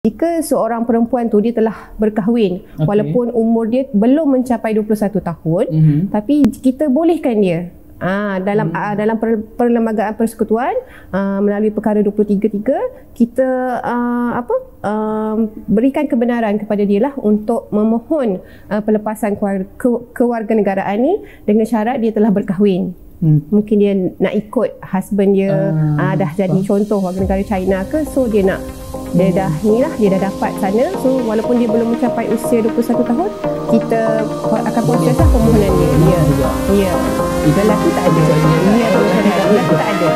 Jika seorang perempuan tu dia telah berkahwin, walaupun umur dia belum mencapai 21 tahun, tapi kita bolehkan dia dalam perlembagaan persekutuan melalui perkara 233 kita berikan kebenaran kepada dia lah untuk memohon pelepasan kewarganegaraan ni dengan syarat dia telah berkahwin. Mungkin dia nak ikut husband dia dah jadi contoh warga negara China ke, so dia nak dia dah dapat sana, so walaupun dia belum mencapai usia 21 tahun kita akan proses lah permohonan dia. Ya. Lelaki tak ada. Ya, lelaki tak ada.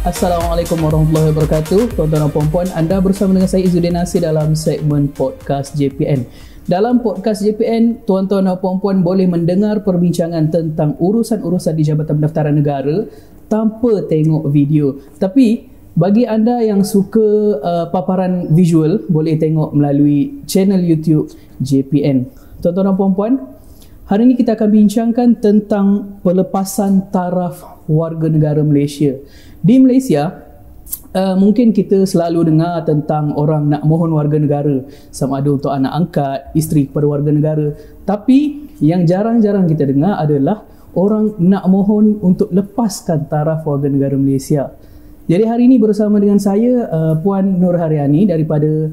Assalamualaikum warahmatullahi wabarakatuh. Tuan-tuan dan puan-puan, anda bersama dengan saya Izzuddin Nasir dalam segmen podcast JPN. Dalam podcast JPN, tuan-tuan dan puan-puan boleh mendengar perbincangan tentang urusan-urusan di Jabatan Pendaftaran Negara tanpa tengok video. Tapi bagi anda yang suka paparan visual, boleh tengok melalui channel YouTube JPN. Tuan-tuan dan puan-puan, hari ini kita akan bincangkan tentang pelepasan taraf warga negara Malaysia. Di Malaysia, mungkin kita selalu dengar tentang orang nak mohon warga negara, sama ada untuk anak angkat, isteri kepada warga negara. Tapi yang jarang-jarang kita dengar adalah orang nak mohon untuk lepaskan taraf warga negara Malaysia. Jadi hari ini bersama dengan saya, Puan Nur Haryani daripada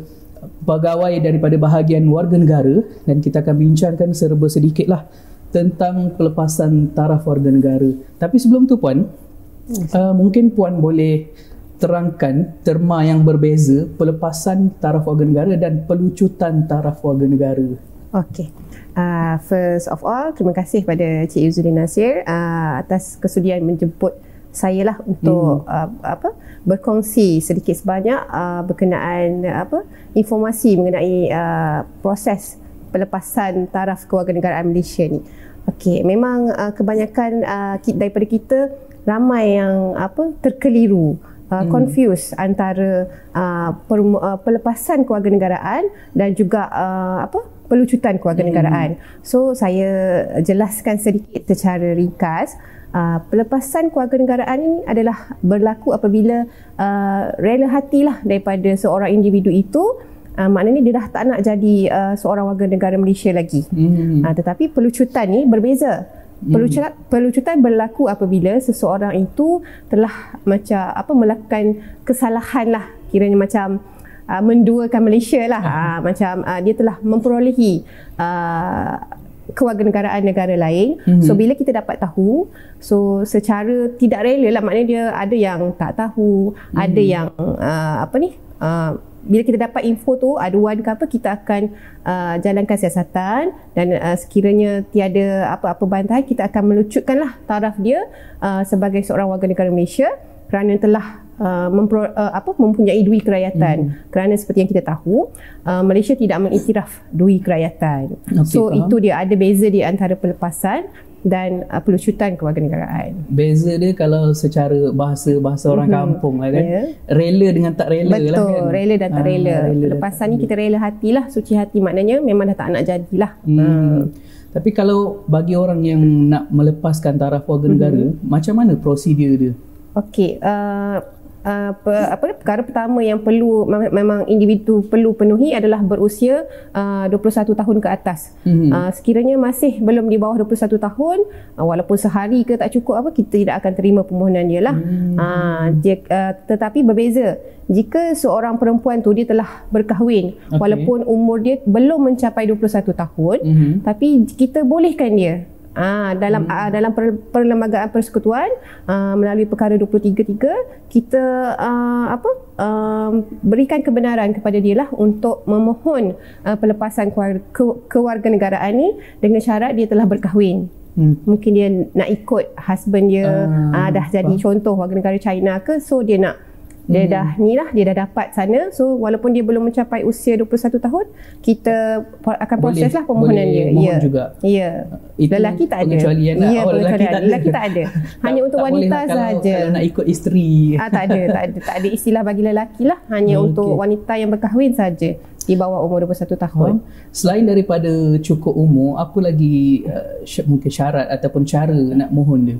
pegawai daripada bahagian warga negara, dan kita akan bincangkan serba sedikitlah tentang pelepasan taraf warga negara. Tapi sebelum tu Puan, mungkin Puan boleh terangkan terma yang berbeza pelepasan taraf warga negara dan pelucutan taraf warga negara. Okey. First of all, terima kasih pada Cik Izzuddin Nasir atas kesudian menjemput saya lah untuk berkongsi sedikit sebanyak berkenaan informasi mengenai proses pelepasan taraf kewarganegaraan Malaysia ni. Okey, memang kebanyakan daripada kita ramai yang terkeliru, confuse antara pelepasan kewarganegaraan dan juga pelucutan kewarganegaraan. So saya jelaskan sedikit secara ringkas. Pelepasan kewarganegaraan ini adalah berlaku apabila rela hatilah daripada seorang individu itu, maknanya dia dah tak nak jadi seorang warga negara Malaysia lagi. Tetapi pelucutan ni berbeza. Pelucutan berlaku apabila seseorang itu telah melakukan kesalahan lah, kiranya macam menduakan Malaysia lah, macam dia telah memperolehi kewarganegaraan negara lain. So bila kita dapat tahu, so secara tidak rela lah, maknanya dia ada yang tak tahu, ada yang bila kita dapat info tu, aduan ke apa, kita akan jalankan siasatan, dan sekiranya tiada apa-apa bantahan, kita akan melucutkanlah taraf dia sebagai seorang warga negara Malaysia kerana telah mempunyai dui kerajaan. Kerana seperti yang kita tahu, Malaysia tidak mengiktiraf dui kerajaan. So itu dia, ada beza di antara pelepasan dan pelucutan kewarganegaraan. Beza dia kalau secara bahasa orang kampung lah kan, rela dengan tak rela. Betul, lah kan, rela dan tak rela. Pelepasan ni kita rela hatilah, suci hati, maknanya memang dah tak nak jadilah. Tapi kalau bagi orang yang nak melepaskan taraf warga negara, macam mana prosedur dia? Okey, perkara pertama yang perlu memang individu perlu penuhi adalah berusia 21 tahun ke atas. Sekiranya masih belum di bawah 21 tahun, walaupun sehari ke tak cukup kita tidak akan terima permohonan dia lah. Tetapi berbeza jika seorang perempuan tu dia telah berkahwin, walaupun umur dia belum mencapai 21 tahun, tapi kita bolehkan dia Dalam perlembagaan persekutuan melalui perkara 233 kita berikan kebenaran kepada dia lah untuk memohon pelepasan kewarganegaraan ni dengan syarat dia telah berkahwin. Mungkin dia nak ikut husband dia dah jadi contoh warga negara China ke, so dia nak dia dah dapat sana, so walaupun dia belum mencapai usia 21 tahun kita akan proses lah permohonan dia. Mohon juga. Ya. Lelaki tak ada pengecualian lah. Lelaki tak ada. Hanya untuk wanita sahaja. Kalau nak ikut isteri. Tak ada istilah bagi lelaki lah, hanya untuk wanita yang berkahwin saja di bawah umur 21 tahun. Selain daripada cukup umur, apa lagi mungkin syarat ataupun cara nak mohon dia?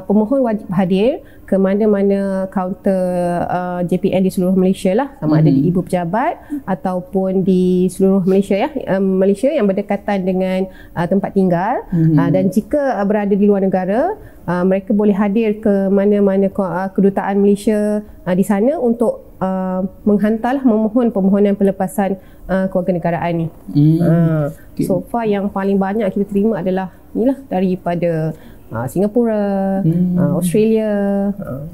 Pemohon wajib hadir ke mana-mana kaunter JPN di seluruh Malaysia lah, sama ada di ibu pejabat ataupun di seluruh Malaysia Malaysia yang berdekatan dengan tempat tinggal. Dan jika berada di luar negara, mereka boleh hadir ke mana-mana kedutaan Malaysia di sana untuk menghantarlah memohon permohonan pelepasan kewarganegaraan ni. So far yang paling banyak kita terima adalah inilah daripada Singapura, Australia.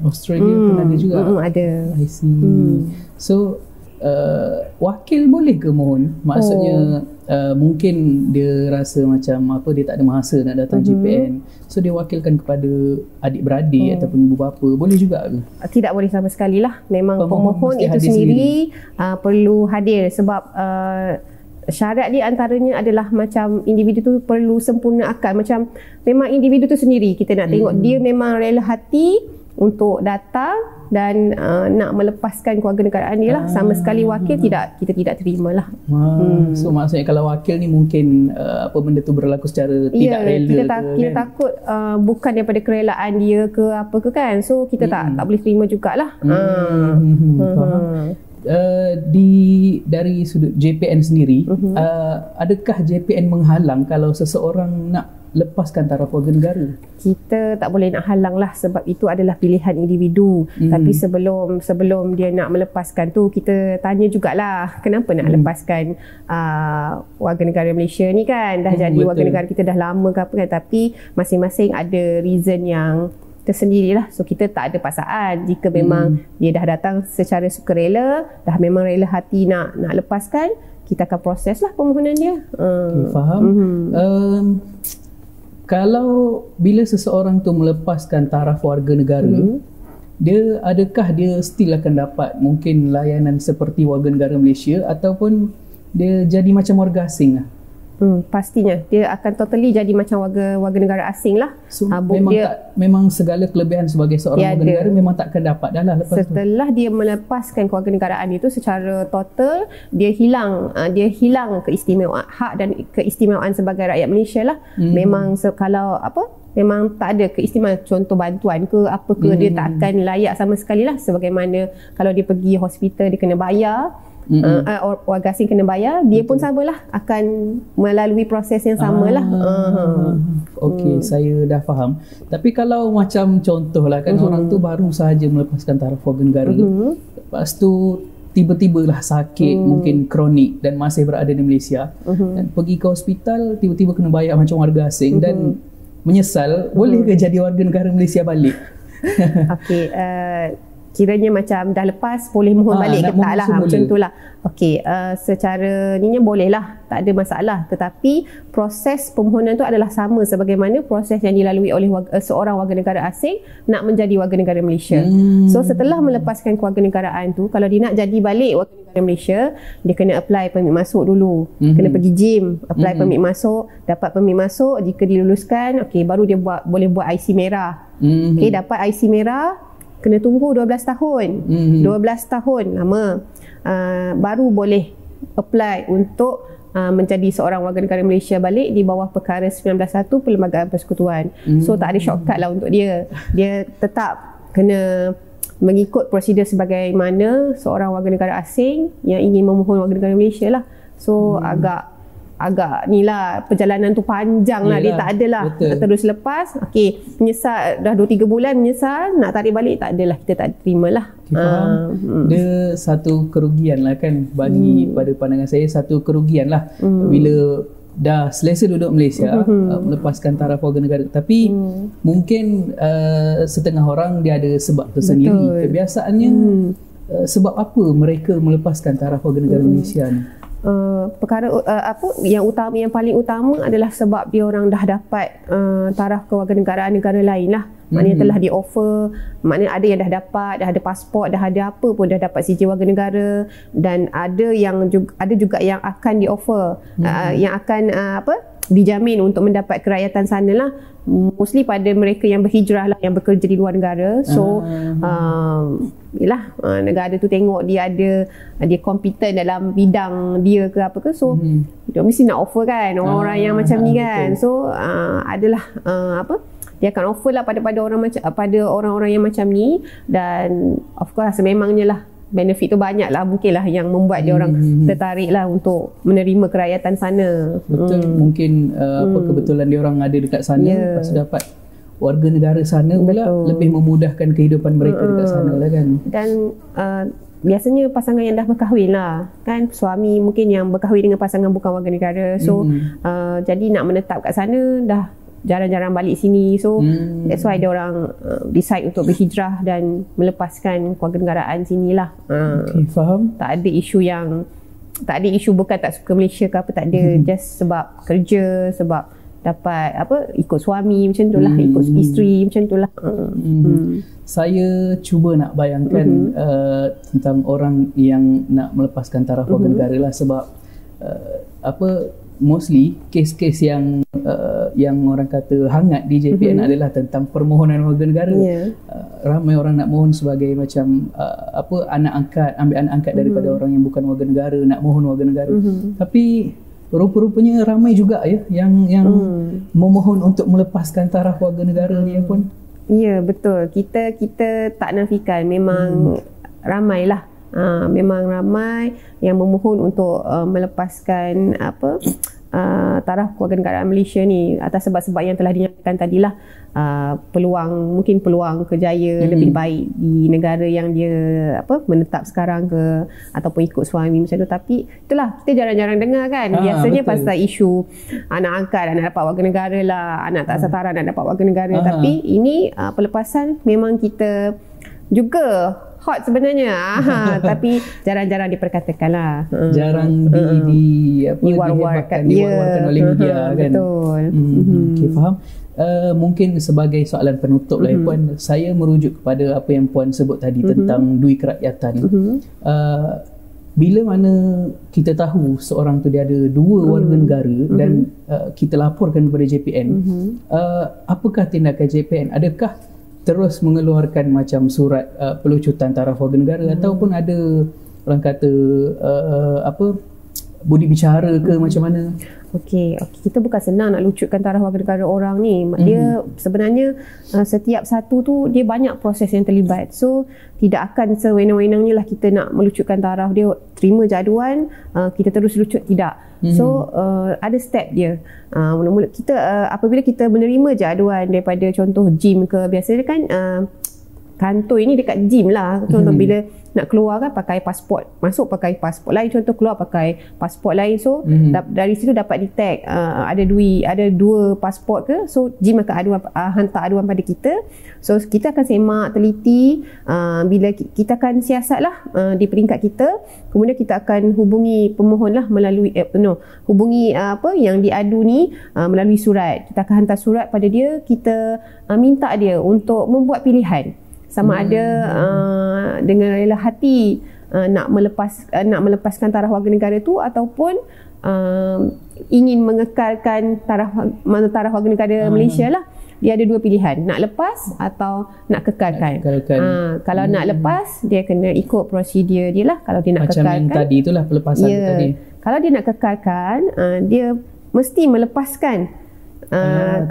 Australia pun ada juga. Ada. I see. So wakil boleh ke mohon? Maksudnya mungkin dia rasa macam dia tak ada masa nak datang JPN, so dia wakilkan kepada adik-beradik ataupun ibu bapa, boleh juga ke? Tidak boleh sama sekali lah. Memang pemohon itu sendiri perlu hadir sebab syarat dia antaranya adalah macam individu tu perlu sempurna akal. Macam memang individu tu sendiri kita nak tengok dia memang rela hati untuk datang dan nak melepaskan kewarganegaraan dia lah. Sama sekali wakil kita tidak terima lah. So maksudnya kalau wakil ni mungkin apa benda tu berlaku secara tidak rela kita takut bukan daripada kerelaan dia ke apa ke kan, so kita tak boleh terima jugalah. Dari sudut JPN sendiri, adakah JPN menghalang kalau seseorang nak lepaskan taraf warga negara? Kita tak boleh nak halang lah sebab itu adalah pilihan individu. Tapi sebelum dia nak melepaskan tu, kita tanya jugalah kenapa nak lepaskan warga negara Malaysia ni kan. Dah jadi warga negara kita dah lama ke apa kan, tapi masing-masing ada reason yang tersendirilah. So kita tak ada paksaan. Jika memang dia dah datang secara sukarela, dah memang rela hati nak lepaskan, kita akan proses lah permohonan dia. Faham. Kalau bila seseorang tu melepaskan taraf warga negara, adakah dia still akan dapat mungkin layanan seperti warga negara Malaysia ataupun dia jadi macam warga asing lah? Pastinya dia akan totally jadi macam warga negara asing lah. So memang segala kelebihan sebagai seorang warga negara memang takkan dapat dah lah lepas setelah dia melepaskan kewarganegaraan itu secara total, dia hilang hak dan keistimewaan sebagai rakyat Malaysia lah. Memang kalau memang tak ada keistimewaan, contoh bantuan ke apa ke, dia tak akan layak sama sekali lah. Sebagaimana kalau dia pergi hospital dia kena bayar, warga asing kena bayar, dia pun samalah akan melalui proses yang samalah. Okey, saya dah faham. Tapi kalau macam contohlah kan, orang tu baru sahaja melepaskan taraf warga negara, lepas tu tiba-tibalah sakit, mungkin kronik dan masih berada di Malaysia, dan pergi ke hospital tiba-tiba kena bayar macam warga asing dan menyesal, boleh ke jadi warga negara Malaysia balik? Okey, kiranya macam dah lepas boleh mohon balik ke tak lah, macam tu lah. Okey, secara ni boleh lah, tak ada masalah. Tetapi proses permohonan tu adalah sama sebagaimana proses yang dilalui oleh seorang warga negara asing nak menjadi warga negara Malaysia. So setelah melepaskan kewarganegaraan tu, kalau dia nak jadi balik warga negara Malaysia, dia kena apply permit masuk dulu. Kena pergi gym, apply permit masuk, dapat permit masuk. Jika diluluskan, okey, baru dia boleh buat IC merah. Okey, dapat IC merah, kena tunggu 12 tahun. 12 tahun lama. Baru boleh apply untuk menjadi seorang warga negara Malaysia balik di bawah perkara 19.1 Perlembagaan Persekutuan. So tak ada shortcut lah untuk dia. Dia tetap kena mengikut prosedur sebagaimana seorang warga negara asing yang ingin memohon warga negara Malaysia lah. So agak ni lah, perjalanan tu panjang lah. Dia tak adalah terus lepas, okey, menyesal dah 2-3 bulan menyesal, nak tarik balik, tak adalah, kita tak terima lah. Dia satu kerugian lah kan, bagi pada pandangan saya satu kerugian lah bila dah selesa duduk Malaysia, melepaskan taraf warga negara, tapi mungkin setengah orang dia ada sebab tersendiri. Betul. Kebiasaannya sebab apa mereka melepaskan taraf warga negara Malaysia ni? Perkara yang paling utama adalah sebab dia orang dah dapat taraf kewarganegaraan negara lain lah. Maknanya telah di offer, maknanya ada yang dah dapat, dah ada pasport, dah ada apa pun, dah dapat sijil warga negara, dan ada juga yang akan di offer, yang akan dijamin untuk mendapat kerakyatan sana lah. Mostly pada mereka yang berhijrah lah, yang bekerja di luar negara. So negara tu tengok dia kompeten dalam bidang dia ke apa ke, so dia mesti nak offer kan orang-orang yang macam ni kan. So adalah dia akan offer lah pada orang-orang yang macam ni. Dan of course sememangnya lah benefit tu banyak lah, mungkin lah yang membuat dia orang tertarik lah untuk menerima kerakyatan sana. Betul, mungkin kebetulan dia orang ada dekat sana, lepas tu dapat warga negara sana pula, lebih memudahkan kehidupan mereka dekat sana lah kan. Dan biasanya pasangan yang dah berkahwin lah kan, suami mungkin yang berkahwin dengan pasangan bukan warga negara, so jadi nak menetap kat sana dah jarang-jarang balik sini, so that's why dia orang decide untuk berhijrah dan melepaskan kewarganegaraan sinilah. Okay, faham. Tak ada isu bukan tak suka Malaysia ke apa, tak ada. Just sebab kerja, sebab dapat ikut suami macam tu lah, ikut isteri macam tu lah. Saya cuba nak bayangkan tentang orang yang nak melepaskan taraf warga negara lah, sebab mostly kes-kes yang orang kata hangat di JPN adalah tentang permohonan warga negara. Ramai orang nak mohon sebagai macam anak angkat daripada orang yang bukan warga negara, nak mohon warga negara. Tapi rupa-rupanya ramai juga yang memohon untuk melepaskan taraf warga negara ni pun. Ya, betul. Kita tak nafikan, memang ramailah. Memang ramai yang memohon untuk melepaskan taraf kewarganegaraan Malaysia ni atas sebab-sebab yang telah dinyatakan tadilah. Mungkin peluang kerjaya lebih baik di negara yang dia menetap sekarang ke, ataupun ikut suami macam tu. Tapi itulah, kita jarang-jarang dengar kan. Biasanya betul. Pasal isu anak angkat nak dapat warga negara lah, anak tak setara nak dapat warga negara. Tapi ini pelepasan memang kita juga hot sebenarnya, tapi jarang-jarang diperkatakan lah. Jarang diwar-warkan oleh media kan. Betul. Okay, faham. Mungkin sebagai soalan penutup lah Puan, saya merujuk kepada apa yang Puan sebut tadi tentang dui kerakyatan. Bila mana kita tahu seorang tu dia ada dua warga negara dan kita laporkan kepada JPN, apakah tindakan JPN? Adakah terus mengeluarkan macam surat pelucutan taraf warga negara, ataupun ada orang kata budi bicara ke macam mana? Okey, kita bukan senang nak lucutkan taraf warga negara orang ni. Dia sebenarnya setiap satu tu dia banyak proses yang terlibat. So tidak akan sewenang-wenangnya lah kita nak melucutkan taraf dia, terima jaduan kita terus lucut, tidak. So ada step dia. Mula-mula kita apabila kita menerima jaduan daripada contoh gym ke, biasanya kan kantor ini dekat gym lah. Contoh bila nak keluar kan pakai pasport, masuk pakai pasport lain, contoh keluar pakai pasport lain. So dari situ dapat detect ada dua pasport ke. So gym akan hantar aduan pada kita. So kita akan semak teliti, bila kita akan siasat lah di peringkat kita. Kemudian kita akan hubungi pemohon lah melalui hubungi yang diadu ni melalui surat. Kita akan hantar surat pada dia, kita minta dia untuk membuat pilihan sama ada dengan rela hati nak melepaskan taraf warga negara tu, ataupun ingin mengekalkan taraf warga negara Malaysia lah. Dia ada dua pilihan, nak lepas atau nak kekalkan. Kalau nak lepas, dia kena ikut prosedur dia lah. Kalau dia nak macam kekalkan, yang tadi itulah pelepasan tadi. Kalau dia nak kekalkan, dia mesti melepaskan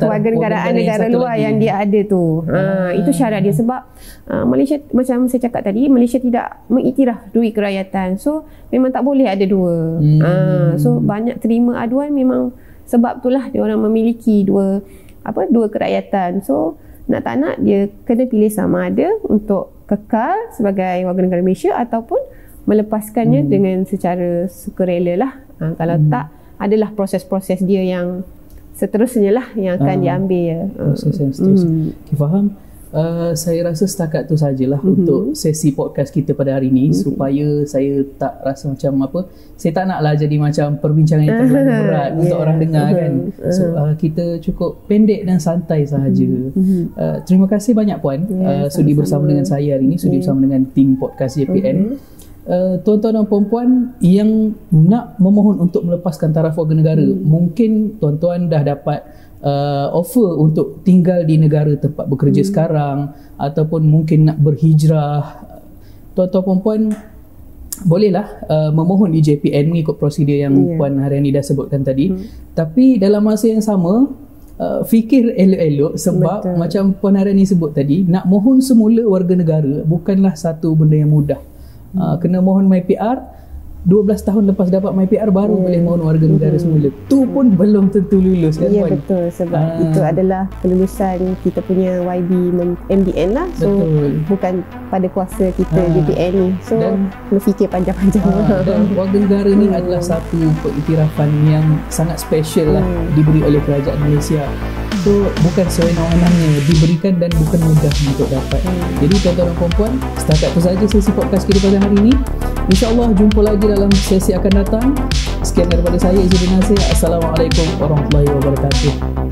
kewarganegaraan negara luar yang dia ada tu. Itu syarat dia. Sebab Malaysia, macam saya cakap tadi, Malaysia tidak mengiktiraf dui kerakyatan. So memang tak boleh ada dua. So banyak terima aduan, memang sebab itulah dia orang memiliki dua kerakyatan. So nak tak nak dia kena pilih sama ada untuk kekal sebagai warga negara Malaysia ataupun melepaskannya dengan secara sukarela lah. Kalau tak, adalah proses-proses dia yang seterusnya lah yang akan diambil. Proses yang seterusnya. Okay, faham. Saya rasa setakat tu sajalah untuk sesi podcast kita pada hari ini, supaya saya tak rasa macam apa, saya tak naklah jadi macam perbincangan yang terlalu berat untuk orang dengar kan. So kita cukup pendek dan santai sahaja. Terima kasih banyak Puan sudi bersama dengan saya hari ini, sudi bersama dengan tim podcast JPN. Tuan-tuan dan puan-puan yang nak memohon untuk melepaskan taraf warga negara, mungkin tuan-tuan dah dapat offer untuk tinggal di negara tempat bekerja sekarang, ataupun mungkin nak berhijrah, tuan-tuan puan-puan bolehlah memohon di JPN mengikut prosedur yang Puan Haryani dah sebutkan tadi. Tapi dalam masa yang sama, fikir elok-elok, sebab macam Puan Haryani sebut tadi, nak mohon semula warga negara bukanlah satu benda yang mudah. Kena mohon MyPR, 12 tahun lepas dapat MyPR baru boleh mohon warga negara semula. Tu pun belum tentu lulus kan Puan? Betul, sebab itu adalah kelulusan kita punya YB MDN lah. So bukan pada kuasa kita JPN ni. So kena fikir panjang-panjang. Dan warga negara ni adalah satu pengiktirafan yang sangat special lah, diberi oleh kerajaan Malaysia. So bukan sewenang-wenangnya diberikan dan bukan mudah untuk dapat. Jadi tuan-tuan dan puan-puan, setakat tu saja sesi podcast kita pada hari ini. InsyaAllah jumpa lagi dalam sesi akan datang. Sekian daripada saya, Izzuddin Nasir. Assalamualaikum warahmatullahi wabarakatuh.